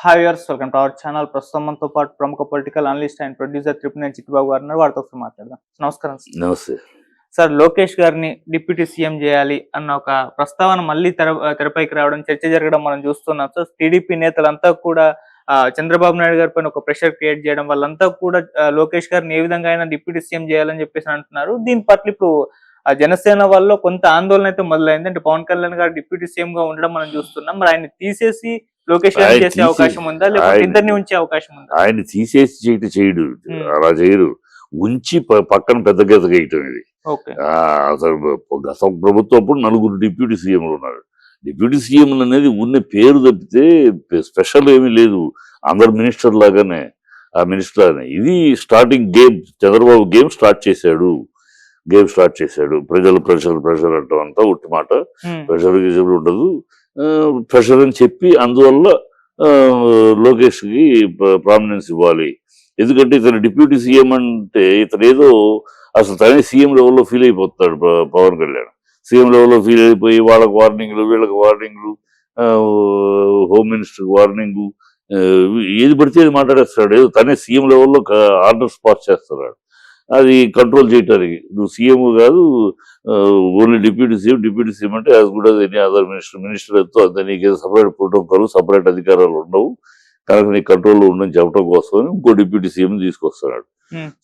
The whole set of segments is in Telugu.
Hi viewers, welcome to our channel. ప్రస్తుతం మనతో పాటు ప్రముఖ political analyst and producer Tripuneni Chittibabu garu ఉన్నారు. వారితో ఒకసారి మాట్లాడదాం. నమస్కారం సార్. నమస్తే. సార్, లోకేష్ గారిని డిప్యూటీ సీఎం చేయాలి అన్న ఒక ప్రస్తావన మళ్ళీ తెరపైకి రావడం, చర్చ జరగడం మనం చూస్తున్నాం. సో టీడీపీ నేతలంతా కూడా చంద్రబాబు నాయుడు గారి పైన ఒక ప్రెషర్ క్రియేట్ చేయడం వాళ్ళంతా కూడా లోకేష్ గారిని ఏ విధంగా అయినా డిప్యూటీ సీఎం చేయాలని చెప్పేసి అంటున్నారు. దీని పట్ల ఇప్పుడు జనసేన వాళ్ళు కొంత ఆందోళన అయితే మొదలైంది. అంటే పవన్ కళ్యాణ్ గారు డిప్యూటీ సీఎం గా ఉండడం మనం చూస్తున్నాం. మరి ఆయన తీసేసి లోకేష్ గారిని చేసే అవకాశం ఉందా, లేకపోతే ఇద్దరిని ఉంచే అవకాశం ఉందా? ఆయన తీసేసి చేయడు, అలా చేయరు. ఉంచి పక్కన పెద్ద గీత గీయటం ఇది. అసలు గత ప్రభుత్వం అప్పుడు 4 డిప్యూటీ సీఎంలు ఉన్నారు. డిప్యూటీ సీఎం అనేది ఉన్న పేరు తప్పితే స్పెషల్ ఏమీ లేదు. అందరు మినిస్టర్ లాగానే ఆ మినిస్టర్ అని. ఇది starting game. Chandrababu game start చేశాడు. ప్రెషర్ అంటాం అంతా ఉట్టి మాట. ప్రెషర్ ఉండదు. ప్రెషర్ అని చెప్పి అందువల్ల లోకేష్ కి ప్రామినెన్స్ ఇవ్వాలి. ఎందుకంటే ఇతను డిప్యూటీ సీఎం అంటే ఇతను ఏదో అసలు తనే సీఎం లెవెల్లో ఫీల్ అయిపోతాడు. పవన్ కళ్యాణ్ సీఎం లెవెల్లో ఫీల్ అయిపోయి వాళ్ళకి వార్నింగ్లు, వీళ్ళకి వార్నింగ్లు, హోమ్ మినిస్టర్ వార్నింగ్, ఏది పడితే అది మాట్లాడేస్తాడు. ఏదో తనే సీఎం లెవెల్లో ఆర్డర్స్ పాస్ చేస్తున్నాడు. అది కంట్రోల్ చేయటానికి. నువ్వు సీఎం కాదు, ఓన్లీ డిప్యూటీ సీఎం అంటే as good as any other minister ఎంతో అంతే. నీకు సపరేట్ ప్రోటోకాల్, సపరేట్ అధికారాలు ఉండవు కనుక నీ కంట్రోల్లో ఉండని చెప్పడం కోసం ఇంకో డిప్యూటీ సీఎం తీసుకొస్తున్నాడు.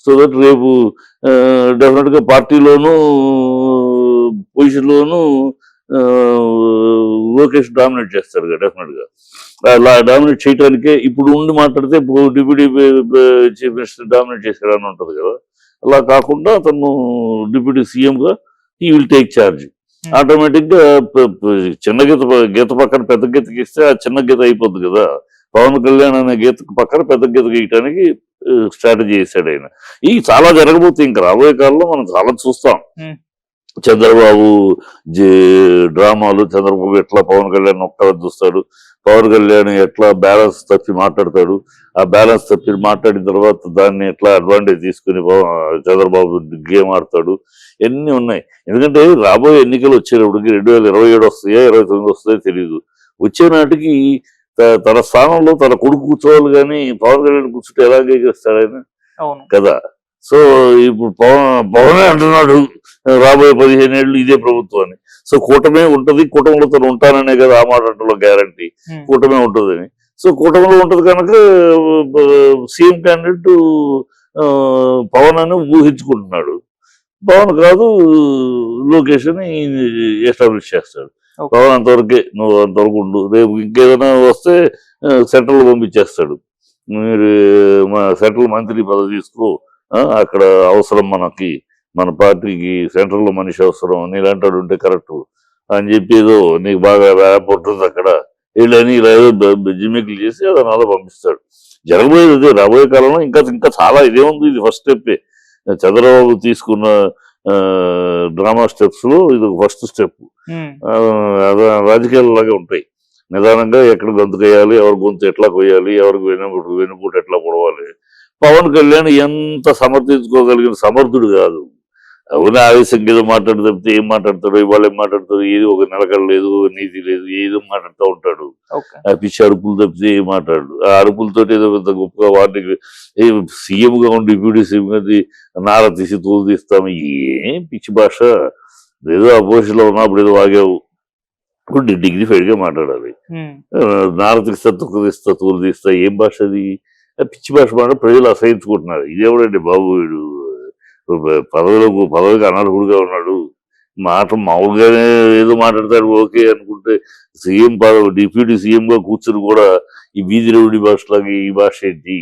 సో దట్ రేపు డెఫినెట్ గా పార్టీలోనూ పొజిషన్లోనూ లోకేష్ డామినేట్ చేస్తాడు డెఫినెట్ గా. అలా డామినేట్ చేయడానికే ఇప్పుడు ఉండి మాట్లాడితే డిప్యూటీ చీఫ్ మినిస్టర్ డామినేట్ చేశాడు అని ఉంటది కదా. అలా కాకుండా అతను డిప్యూటీ సీఎం గా ఈ విల్ టేక్ ఛార్జ్. ఆటోమేటిక్ గా చిన్న గీత పక్కన పెద్ద గీతకి ఇస్తే ఆ చిన్న గీత అయిపోద్ది కదా. పవన్ కళ్యాణ్ అనే గీతకు పక్కన పెద్ద గీత గీయటానికి స్ట్రాటజీ చేశాడు ఆయన. ఈ చాలా జరగబోతుంది. ఇంకా రాబోయే కాలంలో మనం చాలా చూస్తాం. చంద్రబాబు డ్రామాలు, చంద్రబాబు ఎట్లా పవన్ కళ్యాణ్ ఒక్క చూస్తాడు, పవన్ కళ్యాణ్ ఎట్లా బ్యాలెన్స్ తప్పి మాట్లాడతాడు, ఆ బ్యాలెన్స్ తప్పి మాట్లాడిన తర్వాత దాన్ని ఎట్లా అడ్వాంటేజ్ తీసుకుని చంద్రబాబు గేమ్ ఆడతాడు. ఇవన్నీ ఉన్నాయి. ఎందుకంటే రాబోయే ఎన్నికలు వచ్చేటప్పటికి 2027 వస్తాయా 29 వస్తాయో తెలియదు. వచ్చే నాటికి తన స్థానంలో తన కొడుకు కూర్చోవాలి, కానీ పవన్ కళ్యాణ్ కూర్చుంటే ఎలాగే చేస్తాడు ఆయన కదా. సో ఇప్పుడు పవనే అంటున్నాడు రాబోయే 15 ఏళ్ళు ఇదే ప్రభుత్వాన్ని. సో కూటమే ఉంటది, కూటమిలో తను ఉంటాననే కదా ఆ మాటలో గ్యారంటీ. కూటమే ఉంటుందని. సో కూటమిలో ఉంటది కనుక సీఎం క్యాండిడేట్ పవన్ అని ఊహించుకుంటున్నాడు. పవన్ కాదు, లోకేష్ అని ఎస్టాబ్లిష్ చేస్తాడు. పవన్ అంతవరకే, నువ్వు అంతవరకు ఉండు, రేపు ఇంకేదైనా వస్తే సెంట్రల్ పంపించేస్తాడు. మీరు సెంట్రల్ మంత్రి పదవి తీసుకో, అక్కడ అవసరం మనకి, మన పార్టీకి సెంట్రల్ లో మనిషి అవసరం, నీలాంటాడు ఉంటే కరెక్ట్ అని చెప్పి ఏదో నీకు బాగా ర్యాప్ ఉంటుంది అక్కడ వీళ్ళని ఇలా ఏదో జిమ్మిక్లు చేసి అతను అలా పంపిస్తాడు. జరగబోయేది అదే. రాబోయే కాలంలో ఇంకా చాలా ఇదే ఉంది. ఇది ఫస్ట్ స్టెప్పే. చంద్రబాబు తీసుకున్న డ్రామా స్టెప్స్ లో ఇది ఫస్ట్ స్టెప్. రాజకీయాలు లాగే ఉంటాయి. నిదానంగా ఎక్కడ గొంతు వేయాలి, ఎవరి గొంతు ఎట్లా కొయ్యాలి, ఎవరికి వెనుపూట ఎట్లా పొడవాలి. పవన్ కళ్యాణ్ ఎంత సమర్థించుకోగలిగిన సమర్థుడు కాదు. అవునా, ఆవేశంగా ఏదో మాట్లాడు తప్పితే ఏం మాట్లాడతాడు, ఇవాళ ఏం మాట్లాడతాడు, ఏది ఒక నిలకడ లేదు, నీతి లేదు, ఏదో మాట్లాడుతూ ఉంటాడు. ఆ పిచ్చి అరుపులు తప్పితే ఏం మాట్లాడు. ఆ అరుపులతో ఏదో పెద్ద గొప్పగా వాటికి సీఎం గా ఉండి డిప్యూటీ సీఎం గా నార తీసి తోలు తీస్తాము. ఏం పిచ్చి భాష. ఏదో అపోజిషన్ లో ఉన్నప్పుడు ఏదో వాగావు, ఇప్పుడు డిగ్నిఫైడ్ గా మాట్లాడాలి. నార తీస్తా, తొక్క తీస్తా, తోలు తీస్తా, ఏం భాష అది? పిచ్చి భాష మాట ప్రజలు అసహించుకుంటున్నారు. ఇదేవిడండి బాబు, వీడు పదవికి అనర్హుడుగా ఉన్నాడు. మాట మామూలుగానే ఏదో మాట్లాడతాడు ఓకే అనుకుంటే, సీఎం పదవి డిప్యూటీ సీఎం గా కూర్చుని కూడా ఈ వీధి రౌడీ భాషలాగా ఈ భాష ఏంటి?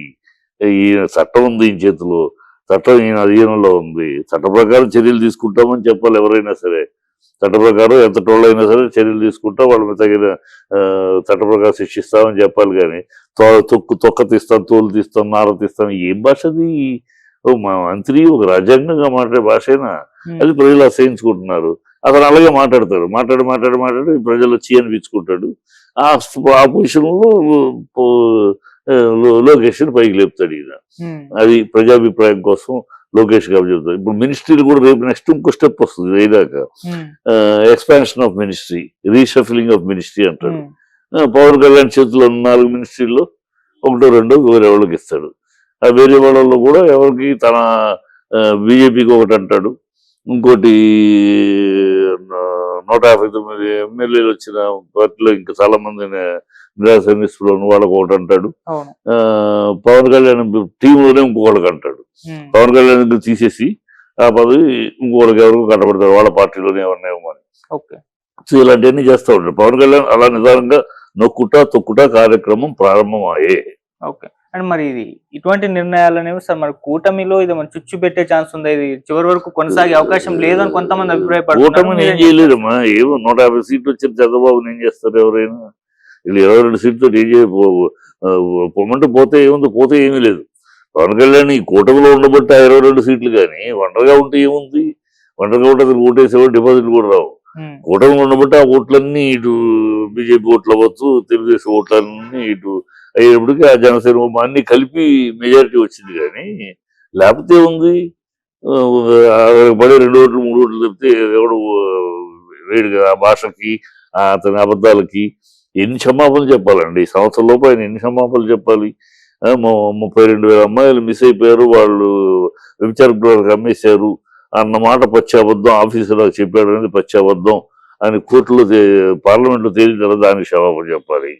ఈ చట్టం ఉంది ఈయన చేతిలో, చట్టం ఈయన అధీనంలో ఉంది. చట్ట ప్రకారం చర్యలు తీసుకుంటామని చెప్పాలి ఎవరైనా సరే. చట్ట ప్రకారం ఎంత టోళ్ళైనా సరే చర్యలు తీసుకుంటాం, వాళ్ళని తగిన చట్ట ప్రకారం శిక్షిస్తామని చెప్పాలి. కానీ తొక్క తీస్తాం, తోలు తీస్తాం, నార తీస్తాం, ఏం భాషది? మా మంత్రి ఒక రాజ్యాంగంగా మాట్లాడే భాషైనా అది ప్రజలు అసహించుకుంటున్నారు. అతను అలాగే మాట్లాడి ప్రజలు వచ్చి అనిపించుకుంటాడు. ఆ పొజిషన్ లో లోకేష్ పైకి లేపుతాడు ఈయన. అది ప్రజాభిప్రాయం కోసం లోకేష్ గారు చెబుతారు. ఇప్పుడు మినిస్ట్రీలు కూడా రేపు నెక్స్ట్ ఇంకో స్టెప్ వస్తుంది. అయినాక expansion of ministry, reshuffling of ministry అంటాడు. పవన్ కళ్యాణ్ చేతిలో 4 మినిస్ట్రీల్లో ఒకటో రెండో వేరే వాళ్ళకి ఇస్తాడు. ఆ వేరే వాళ్ళలో కూడా ఎవరికి తన బీజేపీకి ఒకటి అంటాడు, ఇంకోటి 159 ఎమ్మెల్యేలు వచ్చిన పార్టీలో ఇంకా చాలా మంది నిరాశనిస్తులు వాళ్ళకి ఒకటి అంటాడు. అవును. పవన్ కళ్యాణ్ టీంలోనే ఇంకొకళ్ళకి అంటాడు. పవన్ కళ్యాణ్ తీసేసి ఆ పదవి ఇంకొకరికి ఎవరికి కట్టబడతాడు వాళ్ళ పార్టీలోనే ఎవరినేమని. ఓకే. సో ఇలాంటివన్నీ చేస్తూ ఉంటాడు పవన్ కళ్యాణ్. అలా నిదానంగా నొక్కుట తొక్కుట కార్యక్రమం ప్రారంభమయ్యే. ఓకే. అండ్ మరి ఇది ఇటువంటి నిర్ణయాలు అనేవి సార్ మరి కూటమిలో ఇది మన చుచ్చు పెట్టే ఛాన్స్ ఉందా? ఇది చివరి వరకు కొనసాగే అవకాశం లేదని కొంతమంది అభిప్రాయపడుతున్నారు. కూటమిని ఏం చేయలేదమ్మా. ఏమో 150 సీట్లు వచ్చిన చంద్రబాబుని ఏం చేస్తారు ఎవరైనా? వీళ్ళు 22 సీట్లతో ఏం పొమ్మంటే పోతే ఏముంది? పోతే ఏమీ లేదు. పవన్ కళ్యాణ్ ఈ కూటమిలో ఉండబట్టి 22 సీట్లు, కానీ ఒంటరిగా ఉంటే ఏముంది? ఒంటరిగా ఉంటే అసలు ఓటేసేవాడు డిపాజిట్లు కూడా రావు. కూటమిలో ఉండబట్టి ఆ ఓట్లన్నీ ఇటు బీజేపీ ఓట్లు అవ్వచ్చు, తెలుగుదేశం ఓట్లన్నీ ఇటు అయ్యేటప్పటికి ఆ జనసేన అన్ని కలిపి మెజారిటీ వచ్చింది. కానీ లేకపోతే ఉంది పడే 2 ఓట్లు 3 ఓట్లు చెప్తే ఎవడు వేడిగా ఆ భాషకి అతని అబద్ధాలకి ఎన్ని క్షమాపణలు చెప్పాలండి? ఈ సంవత్సరం లోపు ఆయన ఎన్ని క్షమాపణలు చెప్పాలి? 32,000 అమ్మాయిలు మిస్ అయిపోయారు, వాళ్ళు వ్యభిచార గృహాలకు అమ్మేశారు అన్న మాట పచ్చి అబద్ధం. ఆఫీసులో చెప్పాడు అనేది పచ్చి అబద్ధం అని కోర్టులో పార్లమెంట్లో తేలిన తర్వాత దానికి క్షమాపణ చెప్పాలి.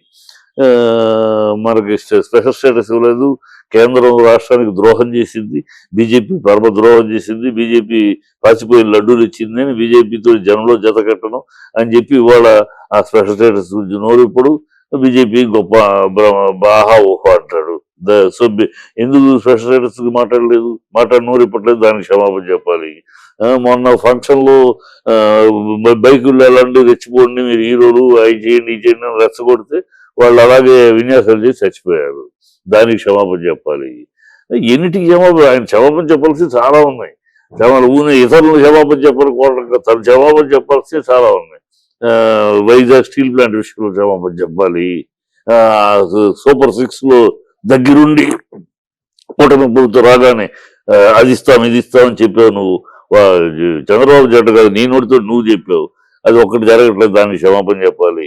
మనకి స్పెషల్ స్టేటస్ ఇవ్వలేదు, కేంద్రం రాష్ట్రానికి ద్రోహం చేసింది, బీజేపీ పరమ ద్రోహం చేసింది, బీజేపీ పాచిపోయిన లడ్డూలు ఇచ్చింది అని బీజేపీతో జనంలో జత కట్టడం అని చెప్పి ఇవాళ ఆ స్పెషల్ స్టేటస్ గురించి నోరిప్పుడు బీజేపీ గొప్ప బాహా ఓహో అంటాడు. సో ఎందుకు స్పెషల్ స్టేటస్ మాట్లాడలేదు, నోరు ఇప్పట్లేదు, దానికి క్షమాపణ చెప్పాలి. మొన్న ఫంక్షన్ లో బైకుల్లో ఎలాంటి రెచ్చిపోండి, మీరు హీరోలు అవి చేయండి ఈ చేయండి అని రెచ్చగొడితే వాళ్ళు అలాగే విన్యాసాలు చేసి చచ్చిపోయారు, దానికి క్షమాపణ చెప్పాలి. ఎన్నిటికి ఆయన క్షమాపణ చెప్పాల్సి చాలా ఉన్నాయి. ఇతరులను క్షమాపణ చెప్పాలి, తన క్షమాపణ చెప్పాల్సి చాలా ఉన్నాయి. వైజాగ్ స్టీల్ ప్లాంట్ విషయంలో క్షమాపణ చెప్పాలి. సూపర్ 6 లో దగ్గరుండి కూటమి ప్రభుత్వం రాగానే అది ఇస్తాం ఇది ఇస్తామని చెప్పావు నువ్వు, చంద్రబాబు జట్టు కాదు నీ నోటితో నువ్వు చెప్పావు, అది ఒక్కటి జరగట్లేదు, దానికి క్షమాపణ చెప్పాలి.